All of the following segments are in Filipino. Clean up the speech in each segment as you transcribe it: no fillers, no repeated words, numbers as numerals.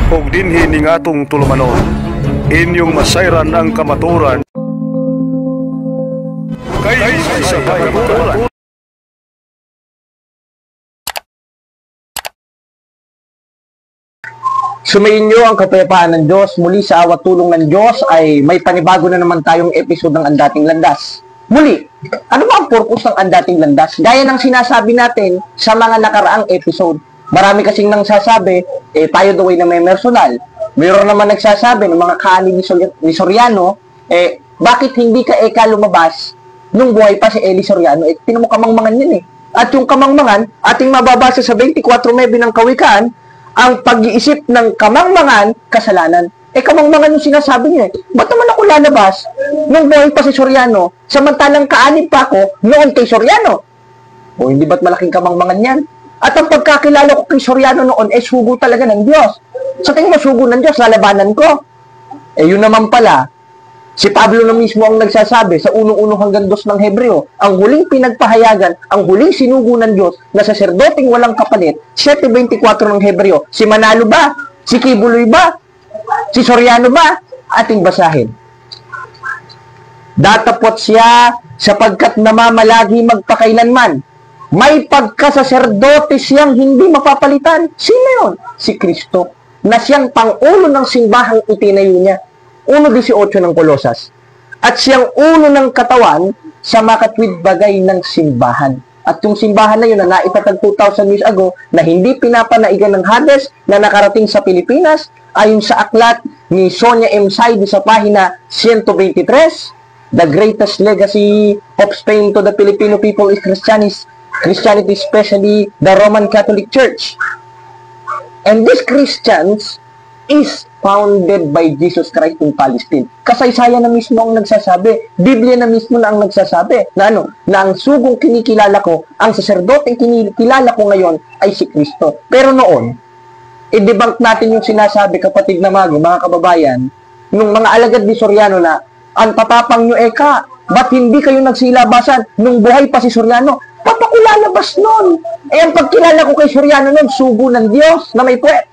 ug dinhi ning atong tulumanon. Inyong masayran ang kamaturan kay sa kamaturan. Sumainyo ang kapayapaan ng Diyos. Muli sa awat tulong ng Diyos ay may panibago na naman tayong episode ng Andating Landas. Muli, ano ba ang purpose ng Andating Landas? Gaya ng sinasabi natin sa mga nakaraang episode. Marami kasing nang sasabi, tayo daw ay na may personal. Mayroon naman nagsasabi ng mga kaani ni Soriano, bakit hindi ka lumabas nung buhay pa si Eli Soriano? Tinan mo kamangmangan yun At yung kamangmangan, ating mababasa sa 24:9 ng Kawikaan, ang pag-iisip ng kamangmangan, kasalanan. Kamangmangan yung sinasabi niya. Ba't naman ako lalabas nung buhay pa si Soriano, samantalang kaanib pa ako noon kay Soriano? O hindi ba't malaking kamangmangan yan? At ang pagkakilala ko kay Soriano noon, sugo talaga ng Diyos. Sa tingin mo, sugo ng Diyos, lalabanan ko. Yun naman pala, si Pablo na mismo ang nagsasabi sa 1:1 hanggang 2 ng Hebreo, ang huling pinagpahayagan, ang huling sinugo ng Diyos na saserdoting walang kapalit, 7:24 ng Hebreo. Si Manalo ba? Si Kibuloy ba? Si Soriano ba? Ating basahin. Datapot siya sapagkat namamalagi magpakailanman. May pagkasaserdote siyang hindi mapapalitan. Sino yun? Si Kristo, na siyang pangulo ng simbahang itinayo niya. 1:18 ng Kolosas. At siyang ulo ng katawan sa makatwid bagay ng simbahan. At yung simbahan na yun na naitatag 2,000 years ago na hindi pinapanaigan ng Hades na nakarating sa Pilipinas ayon sa aklat ni Sonia M. Saidi sa pahina 123, The Greatest Legacy of Spain to the Filipino People is Christianity, especially the Roman Catholic Church. And these Christians is founded by Jesus Christ in Palestine. Kasaysayan na mismo ang nagsasabi. Biblia na mismo na ang nagsasabi na ang sugong kinikilala ko, ang saserdoteng kinikilala ko ngayon ay si Kristo. Pero noon, i-debunk natin yung sinasabi, kapatid na mga kababayan, nung mga alagad ni Soriano na, ang tatapang nyo ba't hindi kayo nagsilabasan nung buhay pa si Soriano? Papakulalabas nun. Ang pagkilala ko kay Soriano nun, sugo ng Diyos na may puwet.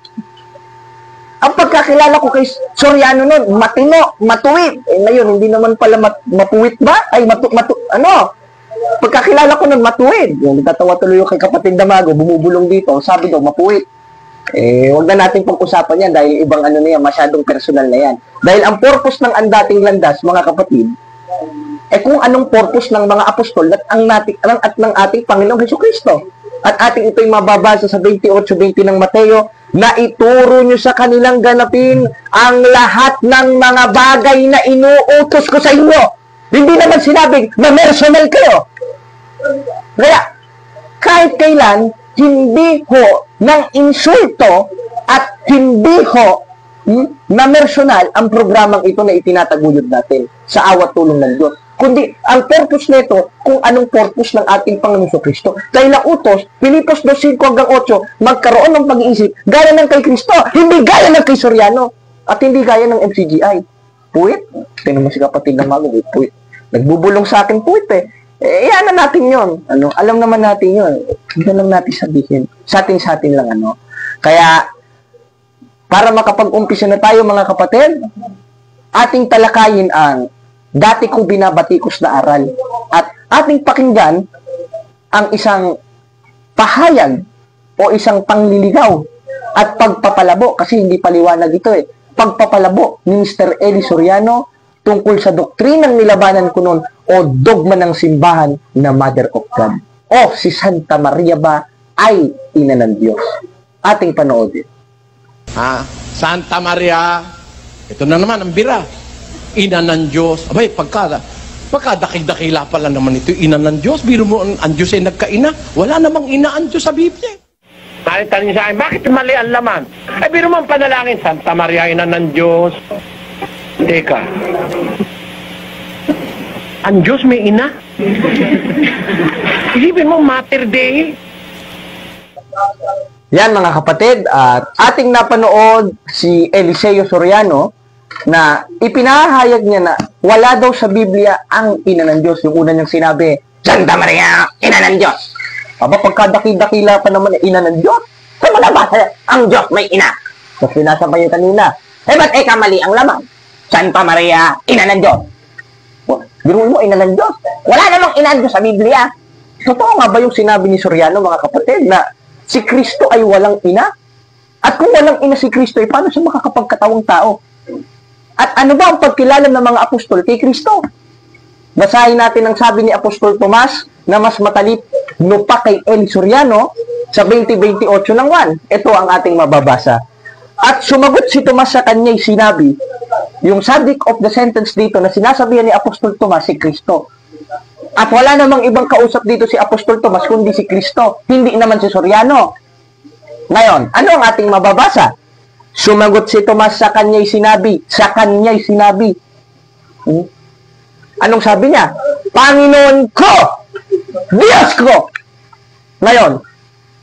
Ang pagkakilala ko kay Soriano nun, matino, matuwid. Ngayon, hindi naman pala mapuwit ba? Pagkakilala ko nun, matuwid. Yung tatawa tuloy yung kay kapatid Damago, bumubulong dito, sabi daw, mapuwit. Huwag na natin pag-usapan yan dahil ibang na yan, masyadong personal na yan. Dahil ang purpose ng Andating Landas, mga kapatid, kung anong purpose ng mga apostol at ng ating Panginoong Jesucristo. At ating ito'y mababasa sa 28:20 ng Mateo, na ituro nyo sa kanilang ganapin ang lahat ng mga bagay na inuutos ko sa inyo. Hindi naman sinabing na personal kayo. Kaya, kahit kailan, hindi ho ng insulto at hindi ho na personal ang programang ito na itinataguyod natin sa awat tulong ng Diyos. Kundi, ang purpose nito, kung anong purpose ng ating Panginoon Kristo. Dahil ang utos, Pilipos 2:5 hanggang 8, magkaroon ng pag-iisip, gaya ng kay Kristo, hindi gaya ng kay Soriano, at hindi gaya ng MCGI. Puwit? Tingnan mo si kapatid na mago, puwit. Nagbubulong sa akin, puwit Iyan na natin yun. Alam naman natin yun. Hindi lang natin sabihin. Sa atin lang, Kaya, para makapag-umpisa na tayo, mga kapatid, ating talakayin ang dati kong binabatikos na aral. At ating pakinggan ang isang pahayag o isang pangliligaw at pagpapalabo, kasi hindi paliwanag ito pagpapalabo ni Mr. Eli Soriano tungkol sa doktrinang nilabanan ko noon o dogma ng simbahan na Mother of God. O si Santa Maria ba ay ina ng Diyos? Ating panoodin. Santa Maria, ito na naman ang bira. Ina ng Diyos. Abay, pagkadakil-dakila pala naman ito, ina ng Diyos. Biro mo, ang Diyos ay nagkaina. Wala namang ina ang Diyos sa Biblia. Tanong sa akin, bakit mali ang laman? Biro mo ang panalangin, Santa Maria, ina ng Diyos. Teka. Ang Diyos may ina? Isipin mo, Mater Dei. Yan, mga kapatid, at ating napanood si Eliseo Soriano na ipinahayag niya na wala daw sa Biblia ang ina ng Diyos. Yung una niyang sinabi, Santa Maria, ina ng Diyos. Pagkadaki-dakila pa naman ina ng Diyos. Sa mga bata, ang Diyos may ina. So, sinasabay yung kanina. Ba't mali ang laman? Santa Maria, ina ng Diyos. Biruin mo, ina ng Diyos. Wala namang ina ng Diyos sa Biblia. Totoo nga ba yung sinabi ni Soriano, mga kapatid, na si Kristo ay walang ina? At kung walang ina si Kristo, paano siya makakapagkatawang tao? At ano ba ang pagkilala ng mga apostol kay Kristo? Basahin natin ang sabi ni Apostol Tomas na mas matalino pa kay Eli Soriano sa 20:28 ng 1. Ito ang ating mababasa. At sumagot si Tomas sa kanya'y sinabi, yung subject of the sentence dito na sinasabihan ni Apostol Tomas si Kristo. At wala namang ibang kausap dito si Apostol Tomas kundi si Kristo. Hindi naman si Soriano. Ngayon, ano ang ating mababasa? Sumagot si Tomas sa kanya'y sinabi. Sa kanya'y sinabi. Anong sabi niya? Panginoon ko! Diyos ko! Ngayon,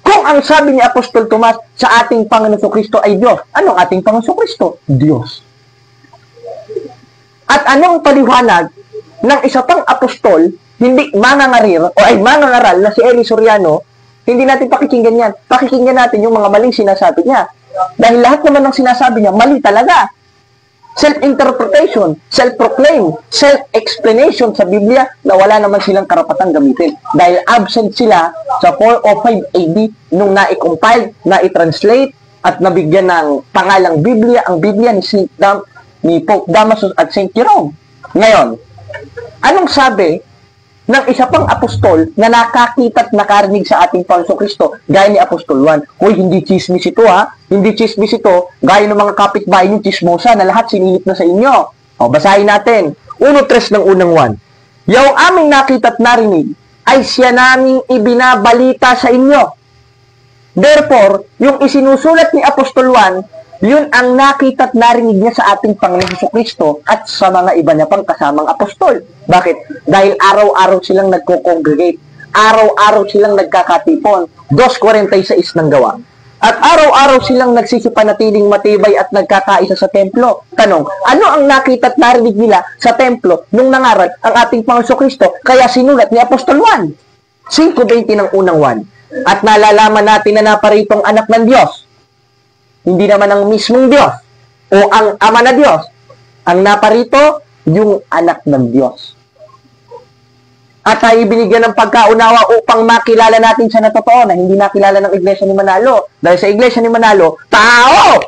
kung ang sabi ni Apostol Tomas sa ating Panginoon Kristo ay Diyos, anong ating Panginoon Kristo? Diyos. At anong paliwanag ng isa pang apostol, hindi mangangaral na si Eli Soriano, hindi natin pakikinggan yan. Pakikinggan natin yung mga maling sinasabi niya. Dahil lahat naman ng sinasabi niya, mali talaga. Self-interpretation, self-proclaim, self-explanation sa Biblia na wala naman silang karapatang gamitin. Dahil absent sila sa 405 AD nung na-compile, na-translate, at nabigyan ng pangalang Biblia, ang Biblia ni Pope Damasus at St. Jerome. Ngayon, anong sabi ng isa pang apostol na nakakita at nakarinig sa ating Panginoon Kristo, gaya ni Apostol Juan? Hoy, hindi chismis ito ha. Hindi chismis ito, gaya ng mga kapitbahay ng chismosa na lahat sinilip na sa inyo. O, basahin natin. 1:3 ng unang 1. Yung aming nakita at narinig ay siya naming ibinabalita sa inyo. Therefore, yung isinusulat ni Apostol Juan, yun ang nakita at narinig niya sa ating Panginoon Kristo at sa mga iba niya pang kasamang apostol. Bakit? Dahil araw-araw silang nagko-congregate. Araw-araw silang nagkakatipon. 2:46 ng gawa. At araw-araw silang nagsisipanatiling matibay at nagkakaisa sa templo. Tanong, ano ang nakita at narinig nila sa templo nung nangaral ang ating Panginoon Kristo? Kaya sinulat ni Apostol Juan. 5:20 ng unang 1. At nalalaman natin na naparitong anak ng Diyos. Hindi naman ang mismong Diyos o ang Ama na Diyos. Ang naparito, yung anak ng Diyos. At tayo binigyan ng pagkaunawa upang makilala natin siya na totoo na hindi nakilala ng Iglesia ni Manalo. Dahil sa Iglesia ni Manalo, tao!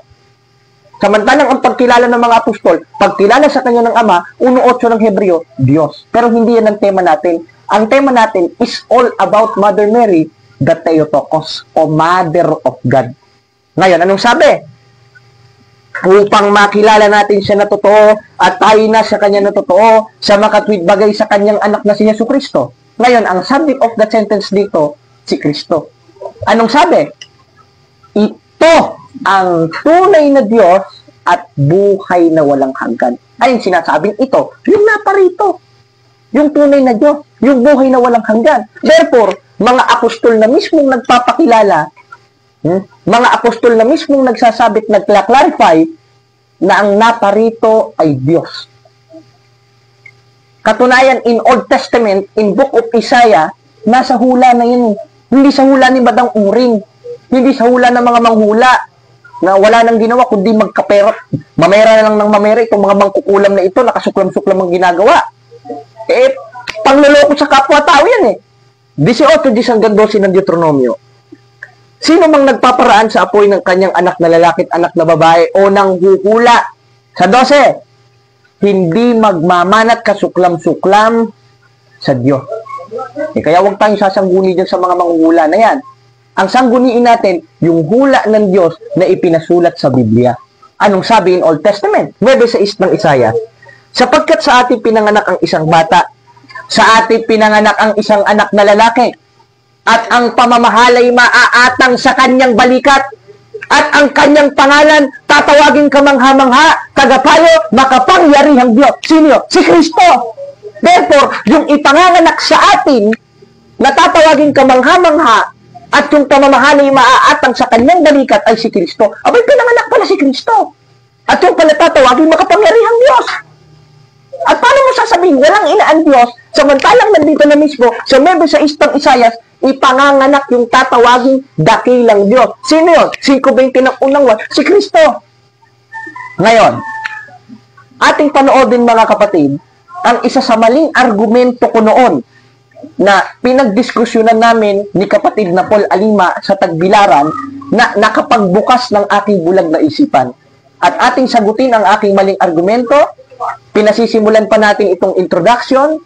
Samantalang ang pagkilala ng mga apostol, pagkilala sa kanya ng Ama, 1:8 ng Hebreo, Diyos. Pero hindi yan ang tema natin. Ang tema natin is all about Mother Mary, the Theotokos, o Mother of God. Ngayon, anong sabi? Upang makilala natin siya na totoo at tayo na sa kanya na totoo sa makatwid bagay sa kanyang anak na si Jesucristo. Ngayon, ang subject of the sentence dito, si Kristo. Anong sabi? Ito ang tunay na Diyos at buhay na walang hanggan. Ayun sinasabing ito, yung naparito. Yung tunay na Diyos, yung buhay na walang hanggan. Therefore, mga apostol na mismong nagpapakilala, mga apostol na mismong nagsasabit, nagkla-clarify na ang naparito ay Diyos. Katunayan, in Old Testament, in Book of Isaiah, nasa hula na yun. Hindi sa hula ni Badang Uring. Hindi sa hula ng mga manghula na wala nang ginawa kundi magkapera. Mamera na lang ng mamera itong mga mangkukulam na ito, nakasuklam-suklam ang ginagawa. Pangloloko sa kapwa-tao yan eh. 18 hanggang 12 ng Deuteronomio. Sino mang nagpaparaan sa apoy ng kanyang anak na lalaki at anak na babae o nang huhula sa 12, hindi magmamanat kasuklam-suklam sa Diyos. Kaya huwag tayong sasangguni dyan sa mga manghula na yan. Ang sangguniin natin, yung hula ng Diyos na ipinasulat sa Biblia. Anong sabi in Old Testament? 9:6 ng Isaiah. Sapagkat sa ating pinanganak ang isang bata, sa ating pinanganak ang isang anak na lalaki, at ang pamamahalay maaatang sa kanyang balikat, at ang kanyang pangalan tatawagin kamangha-mangha, tagapayo, makapangyarihang Diyos. Sino? Si Kristo. Therefore, yung ipanganganak sa atin, na tatawagin kamangha-mangha, at yung pamamahalay maaatang sa kanyang balikat ay si Kristo. Abay, pinanganak pala si Kristo. At yung pala tatawagin makapangyarihang Diyos. At paano mo sasabihin, walang ina ang Diyos, samantalang nandito na mismo sa 9:6 ng Isaiah, ipanganganak yung tatawaging dakilang Diyos. Sino yun? 5:20 ng unang 1, si Kristo. Ngayon, ating panoodin mga kapatid, ang isa sa maling argumento ko noon na pinagdiskusyonan namin ni kapatid na Paul Alima sa Tagbilaran na nakapagbukas ng aking bulag na isipan. At ating sagutin ang aking maling argumento. Pinasisimulan pa natin itong introduction.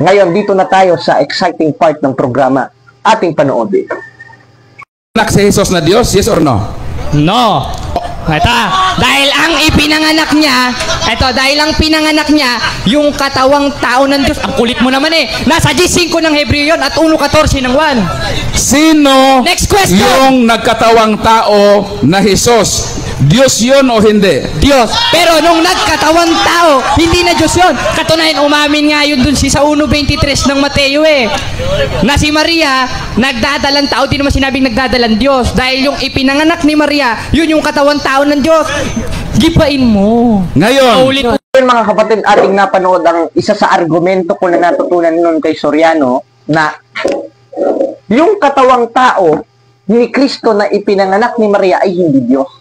Ngayon, dito na tayo sa exciting part ng programa. Ating panoodin. Anak si Jesus na Diyos, yes or no? No. Ito, dahil ang ipinanganak niya, dahil ang pinanganak niya, yung katawang tao ng Diyos. Ang kulit mo naman eh. Nasa G5 ng Hebreo yun at 1:14 ng 1. Sino Next question. yung nagkatawang tao na Jesus? Diyos yun o hindi? Diyos. Pero nung nagkatawang tao, hindi na Diyos yun. Katunayan, umamin nga yun dun sa 1:23 ng Mateo eh. Na si Maria, nagdadalang tao, di naman sinabing nagdadalang Diyos. Dahil yung ipinanganak ni Maria, yun yung katawang tao ng Diyos. Gipain mo. Ngayon, Ulit. Ngayon mga kapatid, ating napanood ang isa sa argumento ko na natutunan noon kay Soriano na yung katawang tao ni Kristo na ipinanganak ni Maria ay hindi Diyos.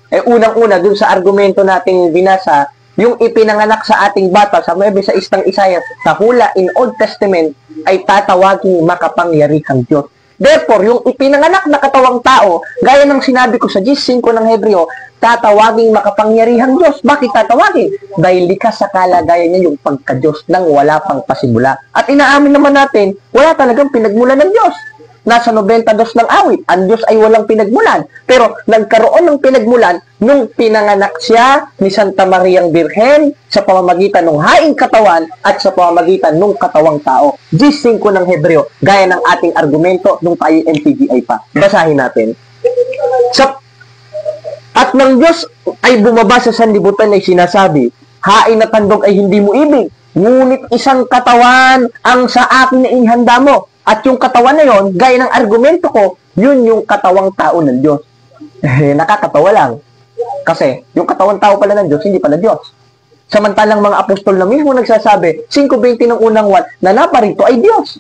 Unang-una, dun sa argumento nating binasa, yung ipinanganak sa ating bata sa 9:6 ng Isaiah, sa hula in Old Testament, ay tatawaging makapangyarihang Diyos. Therefore, yung ipinanganak na katawang tao, gaya ng sinabi ko sa G5 ng Hebreo, tatawaging makapangyarihang Diyos. Bakit tatawagin? Dahil likas sa kalagayan niya yung pagka-Diyos nang wala pang pasimula. At inaamin naman natin, wala talagang pinagmulan ng Diyos. Nasa 92 ng awit, ang Diyos ay walang pinagmulan. Pero nagkaroon ng pinagmulan nung pinanganak siya ni Santa Mariang Birhen sa pamamagitan ng haing katawan at sa pamamagitan ng katawang tao. G5 ng Hebreo, gaya ng ating argumento nung tayo NPGI pa. Basahin natin. At ng Diyos ay bumaba sa sanlibutan ay sinasabi, hain at handog ay hindi mo ibig, ngunit isang katawan ang sa akin na inihanda mo. At yung katawan na yon, gaya ng argumento ko, yun yung katawang tao ng Diyos. Nakakatawa lang. Kasi yung katawang tao pala ng Diyos, hindi pala Diyos. Samantalang mga apostol na mismo nagsasabi, 5:20 ng unang 1, na naparito ay Diyos.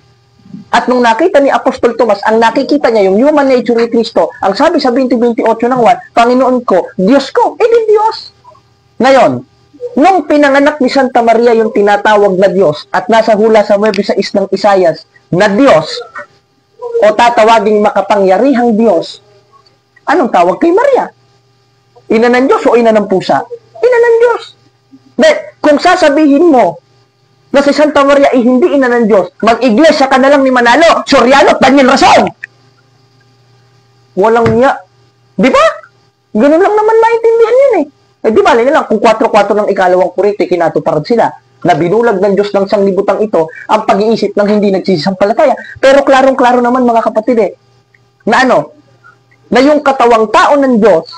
At nung nakita ni Apostol Tomas, ang nakikita niya yung human nature ni Kristo, ang sabi sa 20:28 ng 1, Panginoon ko, Diyos ko, di Diyos. Ngayon, nung pinanganak ni Santa Maria yung tinatawag na Diyos at nasa hula sa 9:6 ng Isayas na Diyos o tatawaging makapangyarihang Diyos, anong tawag kay Maria? Ina ng Diyos o ina ng pusa? Ina ng Diyos. Dahil kung sasabihin mo na si Santa Maria ay hindi ina ng Diyos, mag-iglesia ka na lang ni Manalo, Soriano at Daniel Rason. Walang niya. Di ba? Ganun lang naman maintindihan yun eh. Di ba, lang, kung 4-4 ng ikalawang kurite, kinatuparad sila na binulag ng Diyos ng sanglibutang ito ang pag-iisip ng hindi nagsisisampalataya. Pero klarong-klaro naman mga kapatid na na yung katawang tao ng Diyos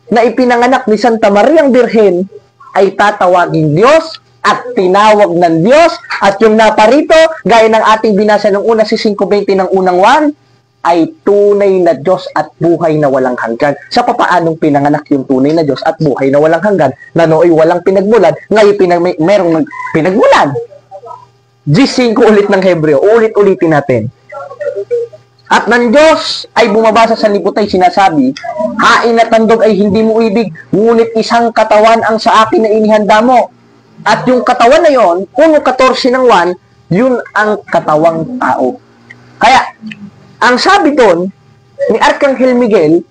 na ipinanganak ni Santa Mariang Birhen ay tatawagin Diyos at tinawag ng Diyos at yung naparito, gaya ng ating binasa ng una si 5:20 ng unang 1, ay tunay na Diyos at buhay na walang hanggan. Sa papaanong pinanganak yung tunay na Diyos at buhay na walang hanggan, na nooy walang pinagmulan, ngayon merong pinagmulan. G5 ulit ng Hebreo, ulit-ulitin natin. At ng Diyos ay bumaba sa sanlibutan, sinasabi, hain at handog ay hindi mo ibig, ngunit isang katawan ang sa akin na inihanda mo. At yung katawan na yon, 1:14 ng 1, yun ang katawang tao. Kaya, ang sabi doon ni Arkanghel Miguel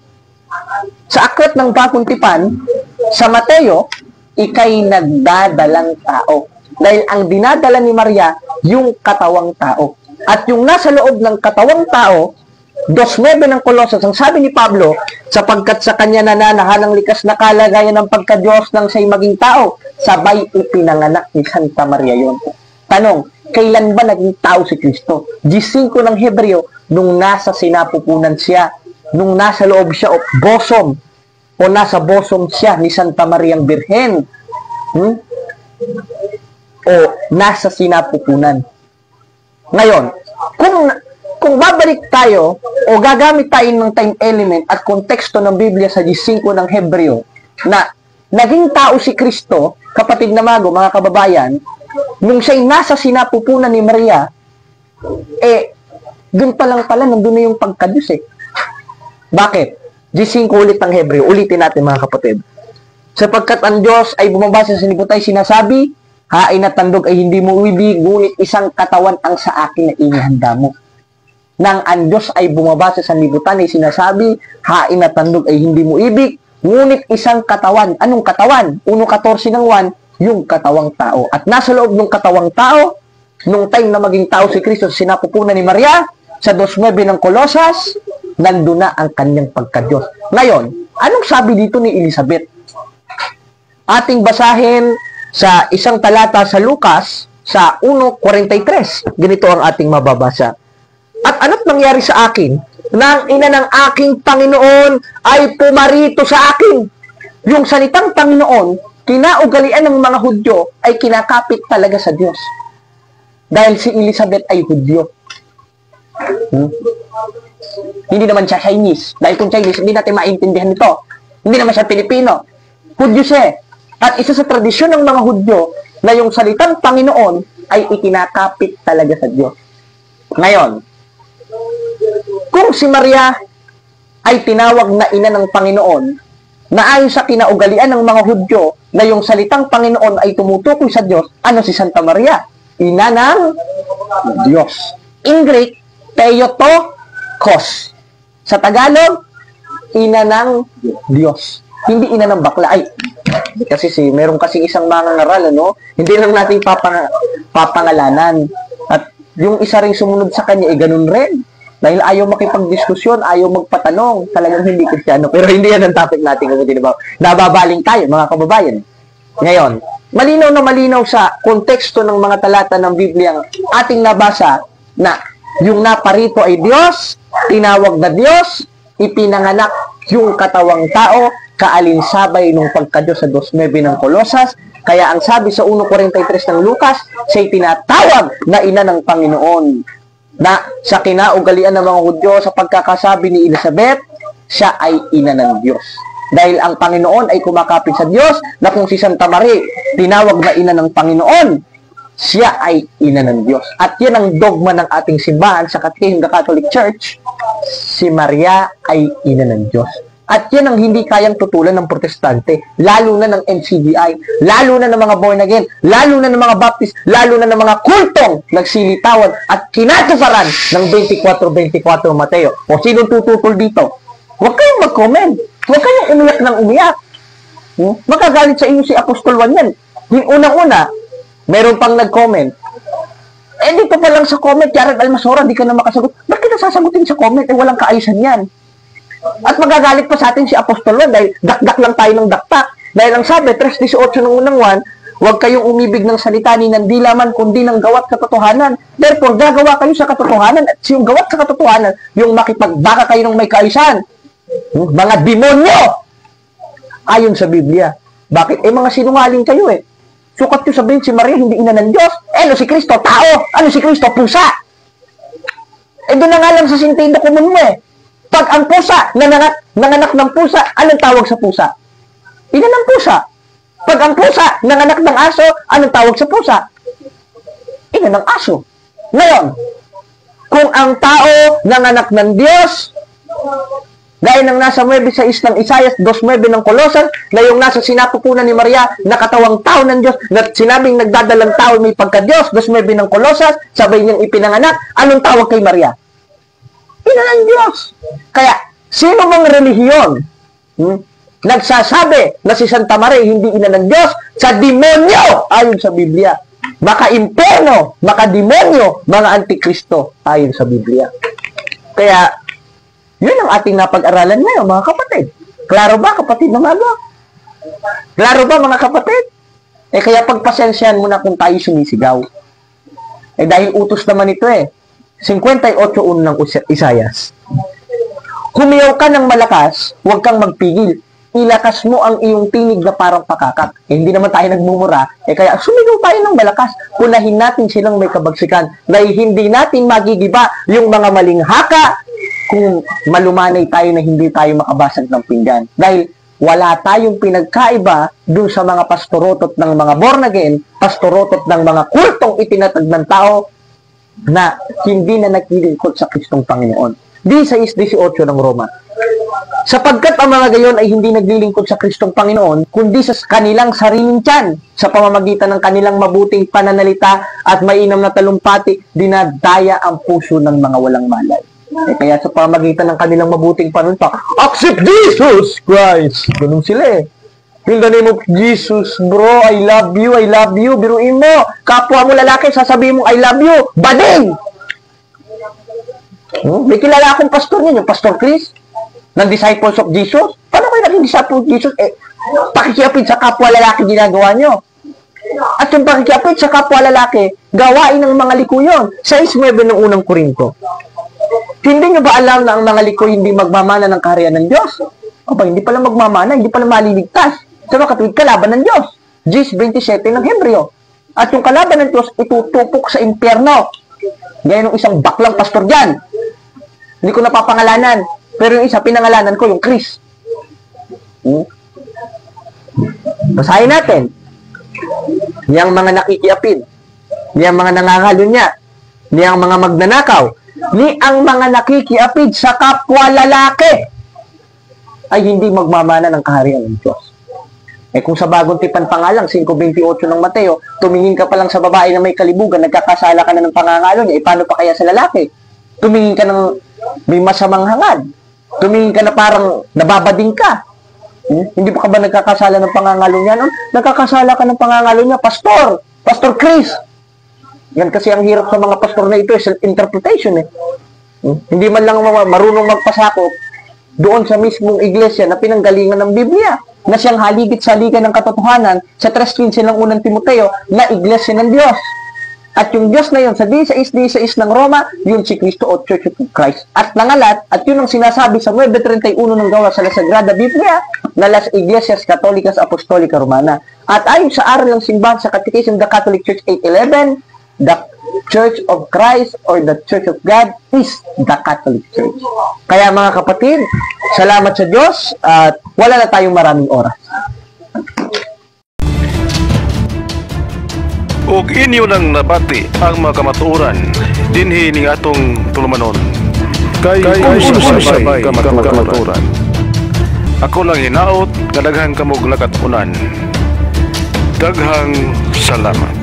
sa Aklat ng Bagong Tipan sa Mateo, ikay nagdadalang tao. Dahil ang dinadala ni Maria, yung katawang tao. At yung nasa loob ng katawang tao, 2:9 ng Colossus, ang sabi ni Pablo, sapagkat sa kanya nananahan ang likas na kalagayan ng pagka-Diyos ng siya'y maging tao, sabay ipinanganak ni Santa Maria yon. Tanong, kailan ba naging tao si Kristo? G5 ng Hebreo, nung nasa sinapupunan siya, nung nasa loob siya o bosom, o nasa bosom siya ni Santa Mariang Birhen, o nasa sinapupunan. Ngayon, kung babalik tayo o gagamit tayo ng time element at konteksto ng Biblia sa G5 ng Hebreo na naging tao si Kristo, kapatid na mago, mga kababayan, nung siya'y nasa sinapupunan ni Maria, Doon pa lang pala, nandun na yung pagka-Diyos eh. Bakit? G5 ulit ng Hebreo. Ulitin natin mga kapatid. Sapagkat ang Diyos ay bumabasa sa sanlibutan, sinasabi, hain at tandog ay hindi mo ibig, ngunit isang katawan ang sa akin na inihanda mo. Nang ang Diyos ay bumabasa sa sanlibutan ay sinasabi, hain at tandog ay hindi mo ibig, ngunit isang katawan. Anong katawan? 1:14 ng 1, yung katawang tao. At nasa loob ng katawang tao, nung time na maging tao si Kristo, sinapupunan ni Maria, sa 2:9 ng Kolosas, nandun na ang kanyang pagka-Diyos. Ngayon, anong sabi dito ni Elizabeth? Ating basahin sa isang talata sa Lucas, sa 1:43. Ganito ang ating mababasa. At ano't nangyari sa akin? Nang ina ng aking Panginoon ay pumarito sa akin. Yung salitang Panginoon, kinaugalian ng mga Hudyo, ay kinakapit talaga sa Diyos. Dahil si Elizabeth ay Hudyo. Hindi naman siya Chinese. Dahil kung Chinese, hindi natin maintindihan ito. Hindi naman siya Pilipino. Hudyo siya. At isa sa tradisyon ng mga Hudyo na yung salitang Panginoon ay ikinakapit talaga sa Diyos. Ngayon, kung si Maria ay tinawag na ina ng Panginoon, na ayon sa kinaugalian ng mga Hudyo na yung salitang Panginoon ay tumutukoy sa Diyos, ano si Santa Maria? Ina ng Diyos. In Greek, Theotokos. Sa Tagalog, ina ng Diyos. Hindi ina ng bakla. Ay, kasi meron kasing isang mangangaral, ano? Hindi lang natin papangalanan. At yung isa ring sumunod sa kanya, ganun rin. Dahil ayaw makipagdiskusyon, ayaw magpatanong. Talagang hindi Kristiyano. Pero hindi yan ang topic natin. Kasi diba, nababaling tayo, mga kababayan. Ngayon, malinaw na malinaw sa konteksto ng mga talata ng Biblia ang ating nabasa na yung naparito ay Diyos, tinawag na Diyos, ipinanganak yung katawang tao, kaalinsabay nung pagka-Diyos sa 2:9 ng Kolosas. Kaya ang sabi sa 1:43 ng Lucas, siya'y tinatawag na ina ng Panginoon. Na sa kinaugalian ng mga Hudyo sa pagkakasabi ni Elizabeth, siya ay ina ng Diyos. Dahil ang Panginoon ay kumakapit sa Diyos, na kung si Santa Maria tinawag na ina ng Panginoon, siya ay ina ng Diyos. At yan ang dogma ng ating simbahan sa Catechism of the Catholic Church, si Maria ay ina ng Diyos. At yan ang hindi kayang tutulan ng Protestante, lalo na ng NCGI, lalo na ng mga born again, lalo na ng mga Baptist, lalo na ng mga kultong nagsilitawan at kinatusaran ng 24:24 Mateo. O sinong tututol dito? Huwag kayong mag-comment. Huwag kayong umiyak ng umiyak. Magagalit sa inyo si Apostol Juan yan. Yung unang-una, meron pang nag-comment. Dito pa lang sa comment, Jared Almasora, di ka na makasagot. Bakit nasasagutin sa comment? Walang kaayusan yan. At magagalit pa sa atin si Apostol Juan dahil dakdak lang tayo ng daktak. Dahil ang sabi, 3:18 ng unang 1, huwag kayong umibig ng salita ni ng di laman kundi ng gawat katotohanan. Therefore, gagawa kayo sa katotohanan at yung gawat sa katotohanan, yung makipagbaka kayo ng may kaayusan. Mga demonyo! Ayon sa Biblia. Bakit? Mga sinungaling kayo eh. Sukat nyo sabihin si Maria hindi ina ng Diyos. Ano si Kristo? Tao! Ano si Kristo? Pusa! Doon na nga lang sa sentido common mo eh. Pag ang pusa, nanganak ng pusa, anong tawag sa pusa? Ina ng pusa. Pag ang pusa, nanganak ng aso, anong tawag sa pusa? Ina ng aso. Ngayon, kung ang tao nanganak ng Diyos, gaya ng nasa 9:6 ng Isaias, 2:9 ng Kolosas, na yung nasa sinapupunan ni Maria, nakatawang tao ng Diyos, na sinabing nagdadalang tao may pagka-Diyos, 2:9 ng Kolosas, sabay niyang ipinanganak, anong tawag kay Maria? Ina ng Diyos. Kaya, sino mang relihiyon nagsasabi na si Santa Maria hindi ina ng Diyos, sa demonyo, ayon sa Biblia. Maka imperno, maka demonyo, mga antikristo, ayon sa Biblia. Kaya, yun ang ating napag-aralan ngayon, mga kapatid. Klaro ba, kapatid ng aga? Klaro ba, mga kapatid? Kaya pagpasensyahan mo na kung tayo sumisigaw. Dahil utos naman ito 58:1 ng Isaias. Humiyaw ka ng malakas, huwag kang magpigil. Ilakas mo ang iyong tinig na parang pakakak. Hindi naman tayo nagmumura, kaya sumigaw tayo ng malakas. Punahin natin silang may kabagsikan. Dahil hindi natin magigiba yung mga maling haka kung malumanay tayo na hindi tayo makabasag ng pinggan. Dahil wala tayong pinagkaiba dun sa mga pastorotot ng mga born again, pastorotot ng mga kultong itinatag ng tao, na hindi na naglilingkod sa Kristong Panginoon. 16:18 ng Roma. Sapagkat ang mga gayon ay hindi naglilingkod sa Kristong Panginoon, kundi sa kanilang sariling tiyan, sa pamamagitan ng kanilang mabuting pananalita at mainam na talumpati, dinadaya ang puso ng mga walang malay. Kaya sa pamamagitan ng kanilang mabuting pananalita, accept Jesus Christ! Ganun sila In the name of Jesus, bro, I love you, I love you. Biruin mo, kapwa mo lalaki, sasabihin mo, I love you. Bading! May kilala akong pastor ninyo, Pastor Chris, ng Disciples of Jesus. Paano kayo naging Disciples of Jesus? Pakikiapid sa kapwa lalaki ginagawa nyo. At yung pakikiapid sa kapwa lalaki, gawain ng mga liko yun. 6:9 ng unang Korinto. Hindi nyo ba alam na ang mga liko hindi magmamana ng kaharian ng Diyos? Aba, hindi pala magmamana, hindi pala maliligtas. Sa katuwid, kalaban ng Diyos. 10:27 ng Hebreo. At yung kalaban ng Diyos, itutupok sa impyerno. Gaya ng isang baklang pastor dyan. Hindi ko napapangalanan. Pero yung isa, pinangalanan ko, yung Chris. Basahin natin. Niyang mga nakikiapid, niyang mga nangangalunya, niyang mga magnanakaw, ni ang mga nakikiapid sa kapwa lalaki ay hindi magmamana ng kaharian ng Diyos. Kung sa bagong tipan pa nga lang, 5:28 ng Mateo, tumingin ka pa lang sa babae na may kalibugan, nagkakasala ka na ng pangangalo niya, paano pa kaya sa lalaki? Tumingin ka ng may masamang hangad. Tumingin ka na parang nababading ka. Hindi ba ka ba nagkakasala ng pangangalo niya? No? Nagkakasala ka ng pangangalo niya, Pastor Chris. Yan kasi ang hirap sa mga pastor na ito, self-interpretation Hindi man lang marunong magpasakop doon sa mismong iglesia na pinanggalingan ng Biblia, na siyang haligit-saligan ng katotohanan sa 3:15 ng unang Timoteo na iglesia ng Diyos. At yung Diyos na yun, sa 16:16 ng Roma, yun si Cristo o Church of Christ. At nangalat, at yun ang sinasabi sa 9:31 ng gawa sa La Sagrada Biblia, na Las Iglesias Católicas Apostolica Romana. At ayon sa aral ng simbahan sa Catechism of the Catholic Church 811, the Church of Christ or the Church of God is the Catholic Church. Kaya mga kapatid, salamat sa Diyos at wala na tayong maraming oras. Ug inyo nang nabati ang mga kamatuoran dinhi ning atong tulumanon. Kay usay kamatuoran. Ako lang hinaot nga daghang kamog lakatunan. Daghang salamat.